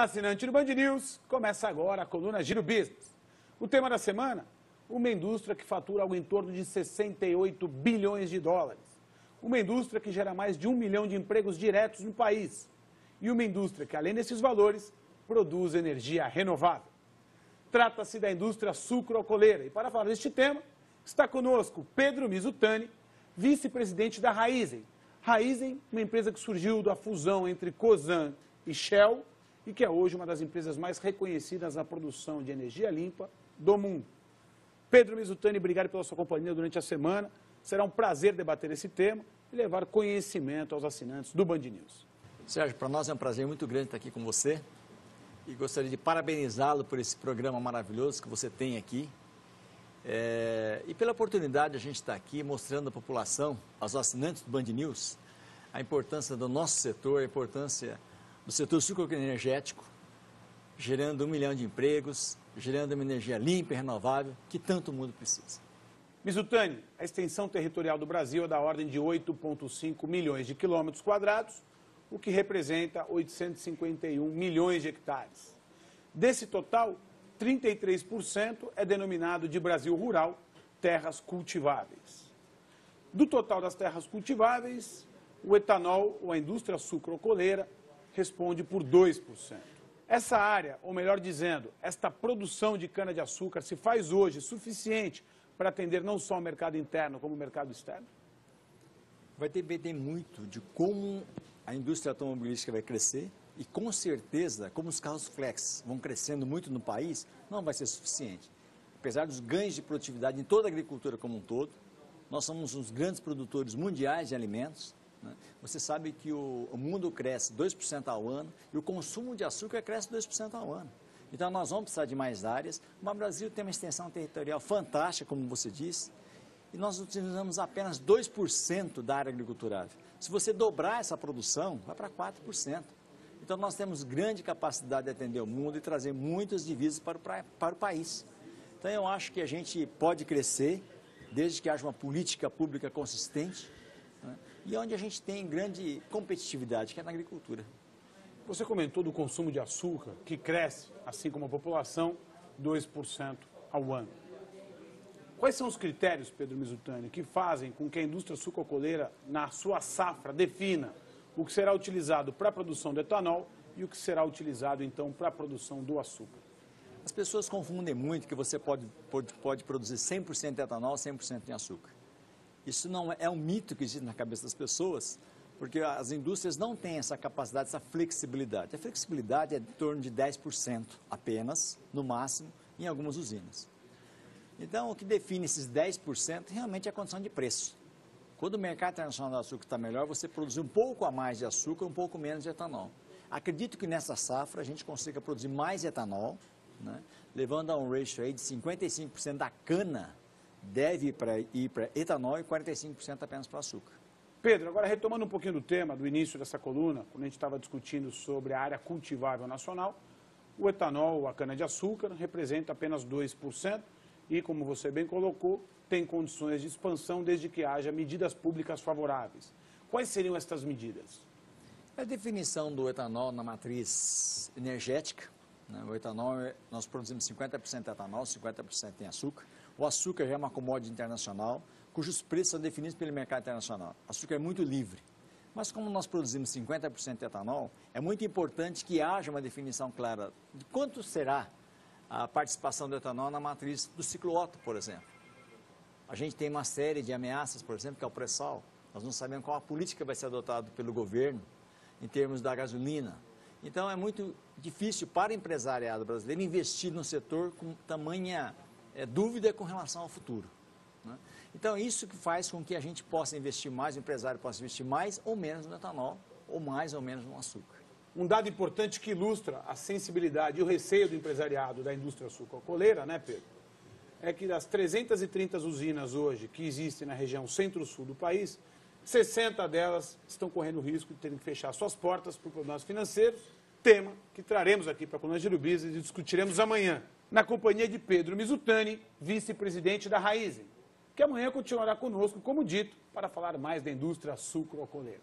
Olá, assinante do Band News. Começa agora a coluna Giro Business. O tema da semana, uma indústria que fatura algo em torno de 68 bilhões de dólares. Uma indústria que gera mais de 1 milhão de empregos diretos no país. E uma indústria que, além desses valores, produz energia renovável. Trata-se da indústria sucroalcooleira. E para falar deste tema, está conosco Pedro Mizutani, vice-presidente da Raízen. Raízen, uma empresa que surgiu da fusão entre Cosan e Shell e que é hoje uma das empresas mais reconhecidas na produção de energia limpa do mundo. Pedro Mizutani, obrigado pela sua companhia durante a semana. Será um prazer debater esse tema e levar conhecimento aos assinantes do Band News. Sérgio, para nós é um prazer muito grande estar aqui com você e gostaria de parabenizá-lo por esse programa maravilhoso que você tem aqui e pela oportunidade de a gente estar aqui mostrando à população, aos assinantes do Band News, a importância do nosso setor, a importância do setor sucroenergético, gerando 1 milhão de empregos, gerando uma energia limpa e renovável que tanto o mundo precisa. Mizutani, a extensão territorial do Brasil é da ordem de 8,5 milhões de quilômetros quadrados, o que representa 851 milhões de hectares. Desse total, 33% é denominado de Brasil rural, terras cultiváveis. Do total das terras cultiváveis, o etanol, ou a indústria sucroalcooleira, responde por 2%. Essa área, ou melhor dizendo, esta produção de cana-de-açúcar se faz hoje suficiente para atender não só o mercado interno, como o mercado externo? Vai depender muito de como a indústria automobilística vai crescer e, com certeza, como os carros flex vão crescendo muito no país, não vai ser suficiente. Apesar dos ganhos de produtividade em toda a agricultura como um todo, nós somos os grandes produtores mundiais de alimentos. Você sabe que o mundo cresce 2% ao ano e o consumo de açúcar cresce 2% ao ano. Então, nós vamos precisar de mais áreas, mas o Brasil tem uma extensão territorial fantástica, como você disse, e nós utilizamos apenas 2% da área agriculturável. Se você dobrar essa produção, vai para 4%. Então, nós temos grande capacidade de atender o mundo e trazer muitas divisas para o país. Então, eu acho que a gente pode crescer, desde que haja uma política pública consistente, e onde a gente tem grande competitividade, que é na agricultura. Você comentou do consumo de açúcar, que cresce, assim como a população, 2% ao ano. Quais são os critérios, Pedro Mizutani, que fazem com que a indústria sucroalcooleira, na sua safra, defina o que será utilizado para a produção do etanol e o que será utilizado, então, para a produção do açúcar? As pessoas confundem muito que você pode produzir 100% de etanol, 100% de açúcar. Isso não é um mito que existe na cabeça das pessoas, porque as indústrias não têm essa capacidade, essa flexibilidade. A flexibilidade é em torno de 10% apenas, no máximo, em algumas usinas. Então, o que define esses 10% realmente é a condição de preço. Quando o mercado internacional do açúcar está melhor, você produz um pouco a mais de açúcar, um pouco menos de etanol. Acredito que nessa safra a gente consiga produzir mais etanol, levando a um ratio aí de 55% da cana deve ir para etanol e 45% apenas para açúcar. Pedro, agora retomando um pouquinho do tema do início dessa coluna, quando a gente estava discutindo sobre a área cultivável nacional, o etanol, a cana-de-açúcar, representa apenas 2% e, como você bem colocou, tem condições de expansão desde que haja medidas públicas favoráveis. Quais seriam estas medidas? A definição do etanol na matriz energética, o etanol, nós produzimos 50% de etanol, 50% em açúcar. O açúcar já é uma commodity internacional, cujos preços são definidos pelo mercado internacional. O açúcar é muito livre. Mas como nós produzimos 50% de etanol, é muito importante que haja uma definição clara de quanto será a participação do etanol na matriz do ciclo Otto, por exemplo. A gente tem uma série de ameaças, por exemplo, que é o pré-sal. Nós não sabemos qual a política vai ser adotada pelo governo em termos da gasolina. Então, é muito difícil para o empresariado brasileiro investir no setor com tamanha dúvida com relação ao futuro. Então, isso que faz com que a gente possa investir mais, o empresário possa investir mais ou menos no etanol, ou mais ou menos no açúcar. Um dado importante que ilustra a sensibilidade e o receio do empresariado da indústria sucroalcooleira, Pedro? É que das 330 usinas hoje que existem na região centro-sul do país, 60 delas estão correndo o risco de terem que fechar suas portas por problemas financeiros, tema que traremos aqui para a coluna Giro Business e discutiremos amanhã, na companhia de Pedro Mizutani, vice-presidente da Raízen, que amanhã continuará conosco, como dito, para falar mais da indústria sucroalcooleira.